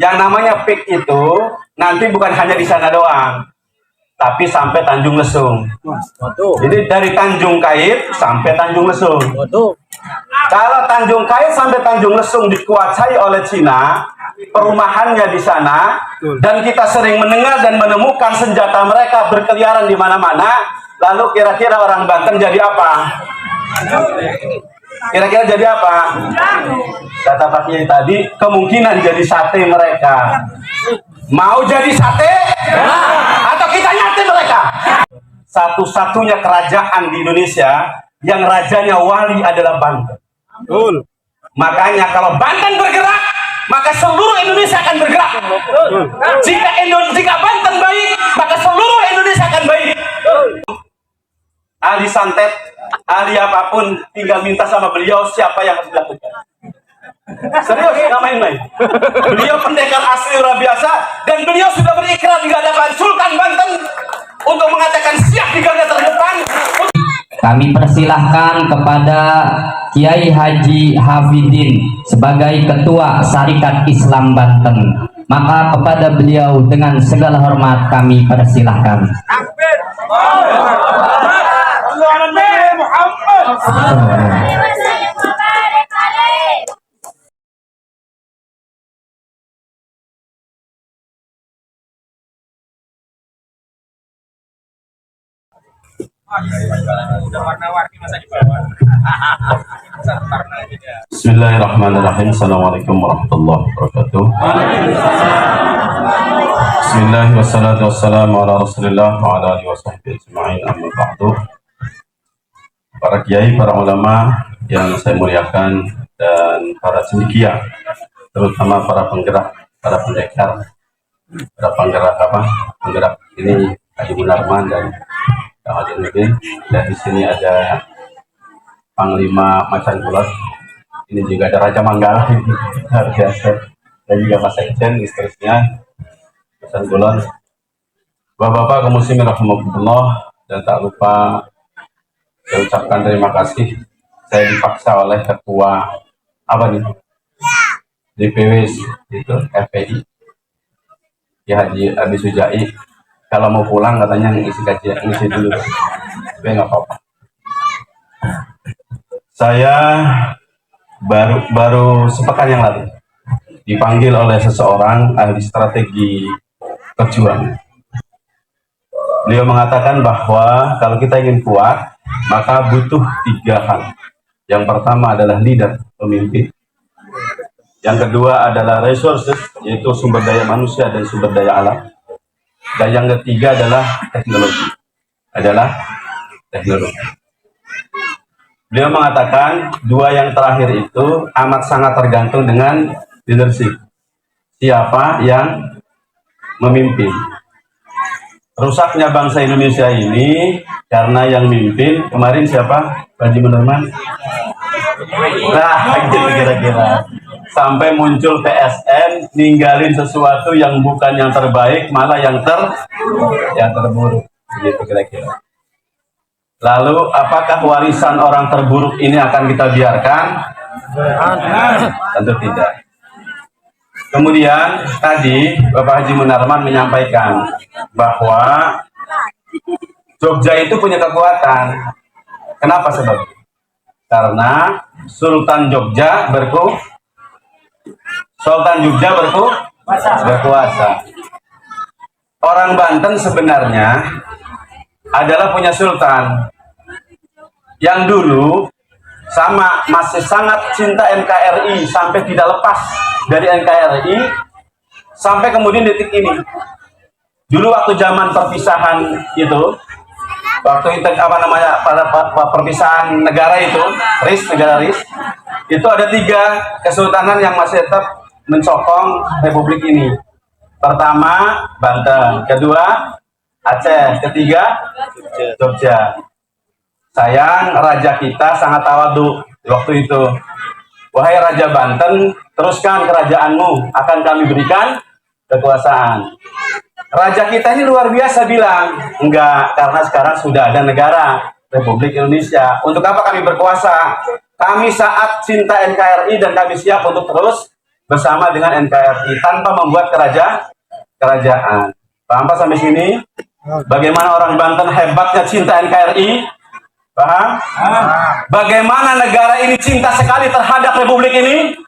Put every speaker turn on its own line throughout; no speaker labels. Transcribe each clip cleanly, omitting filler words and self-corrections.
Yang namanya peak itu nanti bukan hanya di sana doang, tapi sampai Tanjung Lesung. Jadi dari Tanjung Kait sampai Tanjung Lesung. Kalau Tanjung Kait sampai Tanjung Lesung dikuasai oleh Cina, perumahannya di sana, dan kita sering mendengar dan menemukan senjata mereka berkeliaran di mana-mana, lalu kira-kira orang Banten jadi apa? Kira-kira jadi apa? Kata Pak Kiai tadi, kemungkinan jadi sate mereka. Mau jadi sate? Atau kita nyate mereka? Satu-satunya kerajaan di Indonesia yang rajanya wali adalah Banten. Makanya kalau Banten bergerak, maka seluruh Indonesia akan bergerak. Jika Banten baik, maka seluruh Indonesia akan baik. Ahli santet, ahli apapun, tinggal minta sama beliau siapa yang harus dilakukan. Serius, nggak main-main. Beliau pendekar asli luar biasa, dan beliau sudah berikrar di hadapan Sultan Banten untuk mengatakan siap di garda terdepan.
Kami persilahkan kepada Kiai Haji Hafidin sebagai Ketua Syarikat Islam Banten. Maka kepada beliau dengan segala hormat kami persilahkan.
Bismillahirrahmanirrahim. Assalamualaikum warahmatullahi wabarakatuh. Bismillahirrahmanirrahim. Wassalatu wassalamu ala rasulillah wa ala alihi wa sahbihi ajma'in, amma ba'du. Para kiai, para ulama yang saya muliakan, dan para cendekia, terutama para penggerak, para pendekar, para penggerak ini, Haji Munarman dan Kang Haji Nurdin. Dan di sini ada Panglima Macan Kulot. Ini juga ada Raja Manggala, luar biasa. Dan juga Mas Sekjen, istrinya Macan Kulot. Bapak-bapak kaum muslimin rahimahumullah, dan tak lupa saya ucapkan terima kasih. Saya dipaksa oleh ketua DPW itu FPI, ya Haji Abi Sujai, kalau mau pulang katanya ngisi dulu, tapi nggak apa-apa. Saya baru sepekan yang lalu dipanggil oleh seseorang ahli strategi perjuangan. Beliau mengatakan bahwa kalau kita ingin kuat, maka butuh 3 hal. Yang pertama adalah leader, pemimpin. Yang kedua adalah resources, yaitu sumber daya manusia dan sumber daya alam. Dan yang ketiga adalah teknologi. Beliau mengatakan 2 yang terakhir itu amat sangat tergantung dengan leadership. Siapa yang memimpin? Rusaknya bangsa Indonesia ini karena yang mimpin kemarin siapa? Haji Munarman. Nah, gitu kira-kira. Sampai muncul PSN ninggalin sesuatu yang bukan yang terbaik, malah yang terburuk. Gitu kira-kira. Lalu apakah warisan orang terburuk ini akan kita biarkan? Tentu tidak. Kemudian tadi Bapak Haji Munarman menyampaikan bahwa Jogja itu punya kekuatan. Kenapa sebabnya? Karena Sultan Jogja berkuasa. Orang Banten sebenarnya adalah punya sultan yang dulu masih sangat cinta NKRI sampai tidak lepas dari NKRI sampai kemudian detik ini. Dulu waktu zaman perpisahan itu, waktu itu pada perpisahan negara itu, negara RIS, itu ada 3 kesultanan yang masih tetap mencokong republik ini. Pertama Banten, kedua Aceh, ketiga Jogja. Sayang raja kita sangat tawadu waktu itu. Wahai Raja Banten, teruskan kerajaanmu, akan kami berikan kekuasaan. Raja kita ini luar biasa bilang, enggak, karena sekarang sudah ada negara Republik Indonesia. Untuk apa kami berkuasa? Kami saat cinta NKRI dan kami siap untuk terus bersama dengan NKRI tanpa membuat kerajaan. Paham Pak sampai sini? Bagaimana orang Banten hebatnya cinta NKRI? Paham? Bagaimana negara ini cinta sekali terhadap republik ini?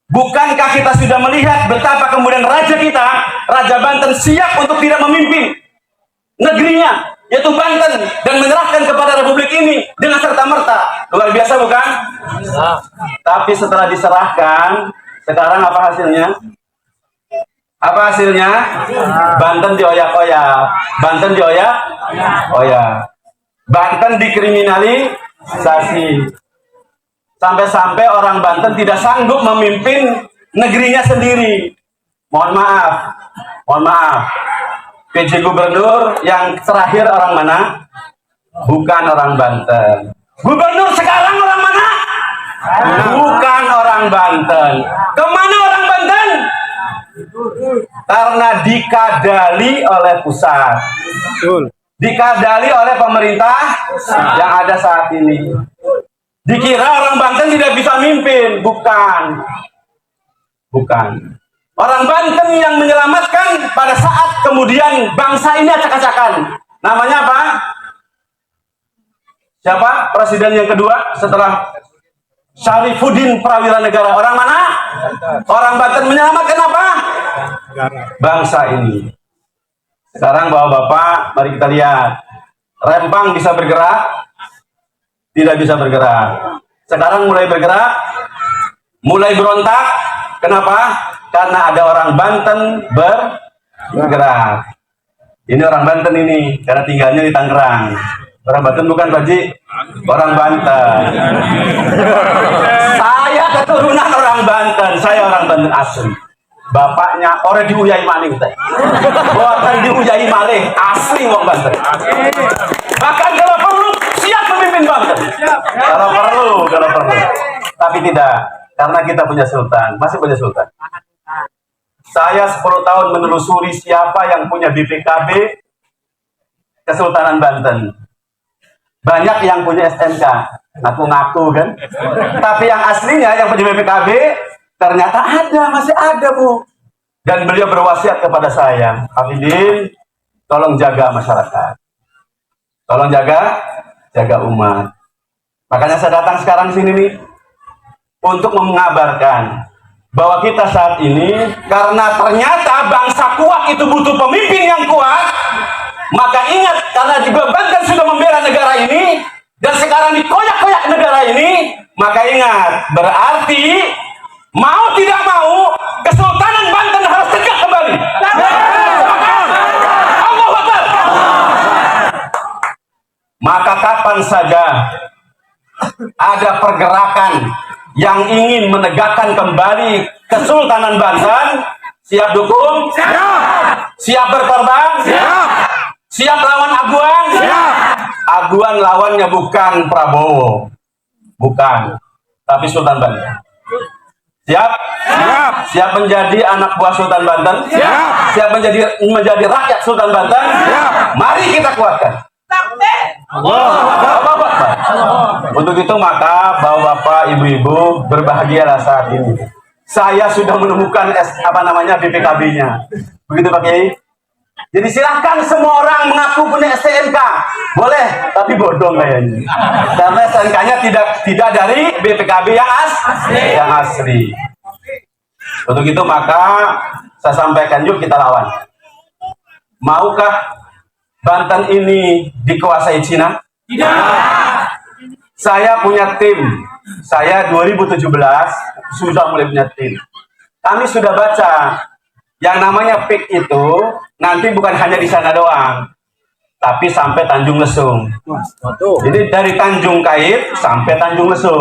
Bukankah kita sudah melihat betapa kemudian raja kita, Raja Banten, siap untuk tidak memimpin negerinya, yaitu Banten, dan menyerahkan kepada republik ini dengan serta-merta. Luar biasa bukan? Tapi setelah diserahkan, sekarang apa hasilnya? Apa hasilnya? Banten dioyak-oyak. Banten dioyak-oyak. Banten dikriminalisasi. Sampai-sampai orang Banten tidak sanggup memimpin negerinya sendiri. Mohon maaf. PJ Gubernur yang terakhir orang mana? Bukan orang Banten. Gubernur sekarang orang mana? Bukan orang Banten. Kemana orang Banten? Karena dikadali oleh pusat. Dikadali oleh pemerintah yang ada saat ini. Dikira orang Banten tidak bisa mimpin. Bukan. Orang Banten yang menyelamatkan pada saat kemudian bangsa ini acak-acakan. Namanya apa? Siapa presiden yang kedua setelah Syarifuddin Prawira Negara? Orang mana? Orang Banten menyelamatkan apa? Bangsa ini. Sekarang bapak-bapak, mari kita lihat. Rempang bisa bergerak? Tidak bisa bergerak. Sekarang mulai bergerak, mulai berontak. Kenapa? Karena ada orang Banten bergerak. Ini orang Banten ini, karena tinggalnya di Tangerang. Orang Banten bukan Pak Ji? Orang Banten. Saya keturunan orang Banten. Saya orang Banten asli. Bapaknya orang diuyai maling teh. Bukan diuyai maling, asli wong Banten. Bahkan kalau perlu siap memimpin Banten. Kalau perlu. Tapi tidak, karena kita punya sultan, masih punya sultan. Saya 10 tahun menelusuri siapa yang punya BPKB Kesultanan Banten. Banyak yang punya SMK, ngaku-ngaku kan. Tapi yang aslinya yang punya BPKB ternyata masih ada Bu. Dan beliau berwasiat kepada saya, Hafidin, tolong jaga masyarakat, tolong jaga umat. Makanya saya datang sekarang sini nih untuk mengabarkan bahwa kita saat ini, karena ternyata bangsa kuat itu butuh pemimpin yang kuat. Maka ingat, karena dibebankan sudah membela negara ini dan sekarang dikoyak-koyak negara ini, maka ingat, berarti mau tidak mau Kesultanan Banten harus tegak kembali. Allahu Akbar. Maka kapan saja ada pergerakan yang ingin menegakkan kembali Kesultanan Banten, siap dukung? Siap berkorban? Siap lawan Aguan? Aguan lawannya bukan Prabowo, bukan, tapi Sultan Banten. Siap? Siap menjadi anak buah Sultan Banten? Siap menjadi rakyat Sultan Banten? Mari kita kuatkan. Untuk itu maka bapak-bapak, ibu-ibu, berbahagialah saat ini. Saya sudah menemukan BPKB-nya. Begitu Pak Kiai. Jadi silahkan semua orang mengaku punya STNK, boleh, tapi bodong kayaknya. Karena STNK-nya tidak dari BPKB yang asli. Untuk itu maka saya sampaikan, yuk kita lawan. Maukah Banten ini dikuasai Cina? Tidak. Saya punya tim. Saya 2017 sudah mulai punya tim. Kami sudah baca yang namanya PIK itu nanti bukan hanya di sana doang, tapi sampai Tanjung Lesung. Jadi dari Tanjung Kait sampai Tanjung Lesung.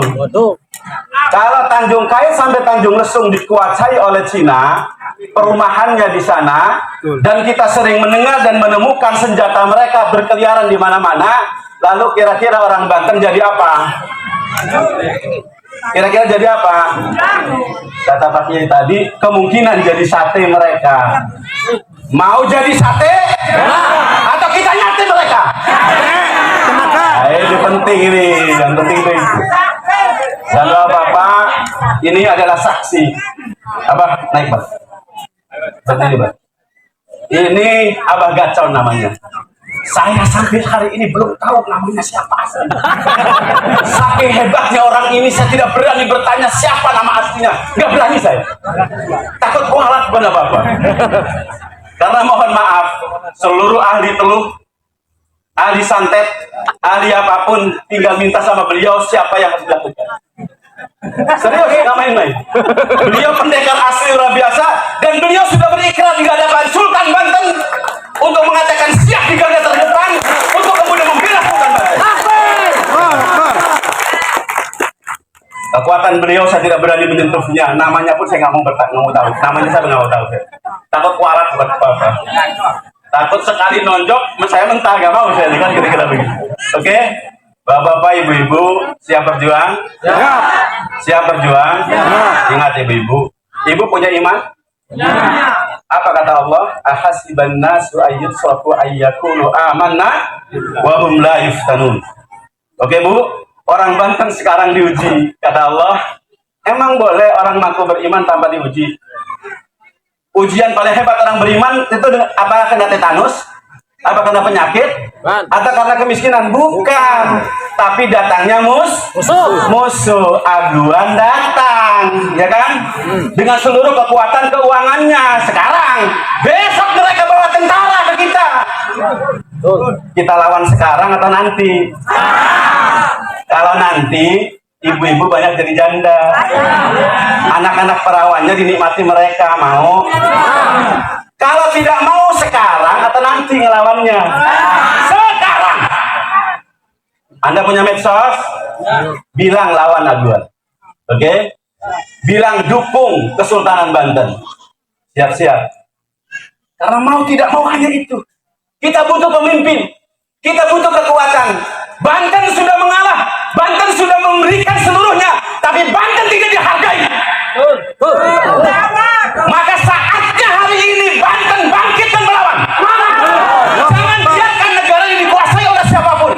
Kalau Tanjung Kait sampai Tanjung Lesung dikuasai oleh Cina, perumahannya di sana, dan kita sering mendengar dan menemukan senjata mereka berkeliaran di mana-mana, lalu kira-kira orang Banten jadi apa? Kira-kira jadi apa? Kata Pak Kiai tadi, kemungkinan jadi sate mereka. Mau jadi sate? Atau kita nyate mereka? Nah, ini penting ini, yang penting itu. Dan Bapak, ini adalah saksi. Abah naik Bang. Berdiri Bang. Ini Abah Gacor namanya. Saya sampai hari ini belum tahu namanya siapa aslinya. Saking hebatnya orang ini, saya tidak berani bertanya siapa nama aslinya. Nggak berani saya. Takut kualat kepada Bapak. Karena mohon maaf, seluruh ahli teluh, ahli santet, ahli apapun, tinggal minta sama beliau siapa yang harus dilakukan. Serius, nggak main-main. Beliau pendekar asli luar biasa, dan beliau sudah berikrar di hadapan Sultan Banten untuk mengatakan siap di garda terdepan untuk kemudian membela Sultan Banten. Kekuatan beliau saya tidak berani menyentuhnya. Namanya pun saya nggak mau tahu. Namanya saya nggak mau tahu. Takut kualat buat apa? Takut sekali nonjok, saya mentah nggak mau saya kan kira-kira begitu. Oke, bapak-bapak, ibu-ibu, siap berjuang? Ya. Siap berjuang? Ya. Ingat ibu-ibu, ibu punya iman? Ya. Apa kata Allah? Ahasiban nasu ayyutraku ayyakulu amanna wa hum la yuftanun. Oke Bu, orang Banten sekarang diuji. Kata Allah, emang boleh orang mengaku beriman tanpa diuji? Ujian paling hebat orang beriman itu apakah kena tetanus? Apa karena penyakit? Atau karena kemiskinan? Bukan. Tapi datangnya musuh. Aduan datang, ya kan? Dengan seluruh kekuatan keuangannya. Sekarang, besok mereka bawa tentara ke kita. Kita lawan sekarang atau nanti? Kalau nanti, ibu-ibu banyak jadi janda. Anak-anak perawannya dinikmati mereka, mau? Kalau tidak mau sekarang atau nanti ngelawannya? Sekarang. Anda punya medsos? Bilang lawan aduan. Oke? Bilang dukung Kesultanan Banten. Siap-siap. Karena mau tidak mau hanya itu. Kita butuh pemimpin. Kita butuh kekuatan. Banten sudah mengalah. Banten sudah memberikan seluruhnya. Tapi Banten tidak dihargai. Maka saatnya hari ini Banten bangkit dan melawan. Jangan biarkan negara ini dikuasai oleh siapapun.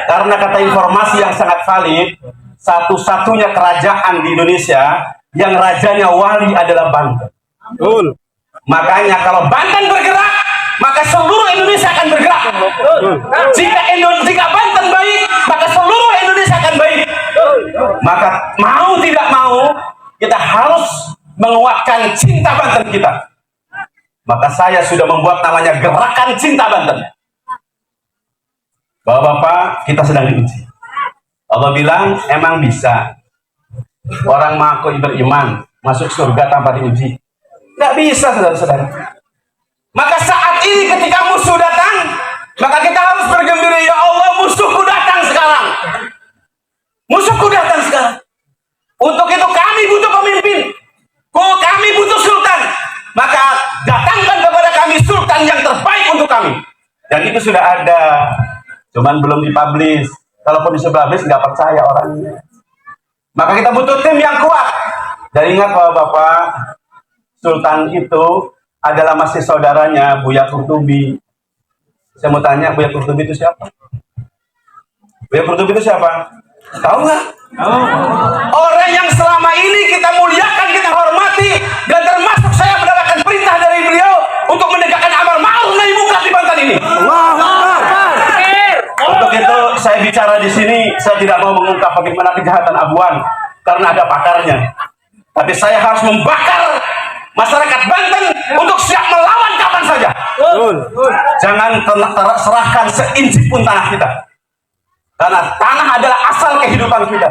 Karena kata informasi yang sangat valid, satu-satunya kerajaan di Indonesia yang rajanya wali adalah Banten. Makanya kalau Banten bergerak, maka seluruh Indonesia akan bergerak. Jika Banten baik, maka seluruh Indonesia akan baik. Maka mau tidak mau, kita harus menguatkan cinta Banten kita. Maka saya sudah membuat namanya Gerakan Cinta Banten. Bapak-bapak, kita sedang diuji. Allah bilang, emang bisa orang mengaku beriman masuk surga tanpa diuji? Nggak bisa, saudara-saudara. Maka saat ini ketika musuh datang, maka kita harus bergembira, ya Allah, musuhku datang sekarang. Musuhku datang sekarang. Untuk itu kami butuh pemimpin. Kami butuh sultan. Maka datangkan kepada kami sultan yang terbaik untuk kami. Dan itu sudah ada. Cuman belum dipublish. Kalaupun dipublish nggak percaya orangnya. Maka kita butuh tim yang kuat. Dan ingat Bapak, sultan itu adalah masih saudaranya Buya Kurtubi. Saya mau tanya, Buya Kurtubi itu siapa? Buya Kurtubi itu siapa? Tahu nggak? Orang yang selama ini kita muliakan, kita hormati, dan termasuk saya mendapatkan perintah dari beliau untuk menegakkan amar ma'ruf nahi munkar di Banten ini. Untuk itu saya bicara di sini, saya tidak mau mengungkap bagaimana kejahatan Abuan karena ada pakarnya. Tapi saya harus membakar masyarakat Banten untuk siap melawan kapan saja. Jangan serahkan seinci pun tanah kita. Karena tanah adalah asal kehidupan kita.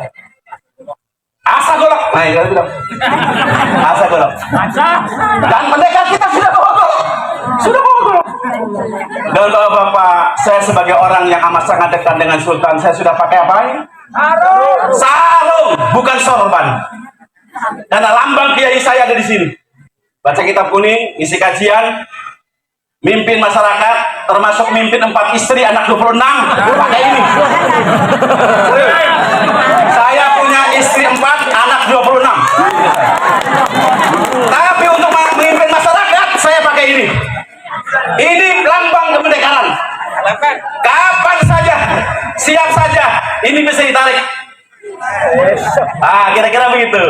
Asa golok. Nah, itu bilang. Asa golok. Dan pendekar kita sudah golok. Sudah golok. Dan Bapak, saya sebagai orang yang amat sangat dekat dengan Sultan, saya sudah pakai apa ini? Sarung, bukan sorban. Karena lambang kiai saya ada di sini. Baca kitab kuning, isi kajian, mimpin masyarakat, termasuk mimpin 4 istri, anak 26, pakai ini. Saya punya istri 4, anak 26. Tapi untuk memimpin masyarakat, saya pakai ini. Ini lambang kemerdekaran. Kapan saja, siap saja, ini bisa ditarik. Kira-kira gitu.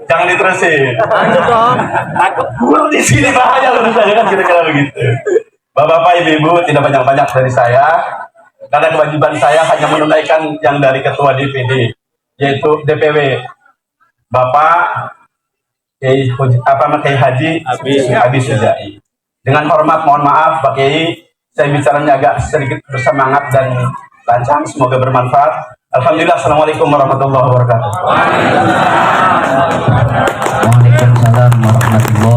Jangan diterusin.
Lanjut dong.
Takut guru di sini bahaya menurut saya kan kira-kira begitu. Bapak-bapak, ibu-ibu, tidak banyak-banyak dari saya. Karena kewajiban saya hanya menunaikan yang dari ketua DPD, yaitu DPW Bapak Kiai Haji Abi Sujai. Dengan hormat mohon maaf Pak Kiai, saya bicaranya agak sedikit bersemangat dan lancar, semoga bermanfaat. Alhamdulillah, assalamualaikum warahmatullahi wabarakatuh.
Waalaikumsalam warahmatullahi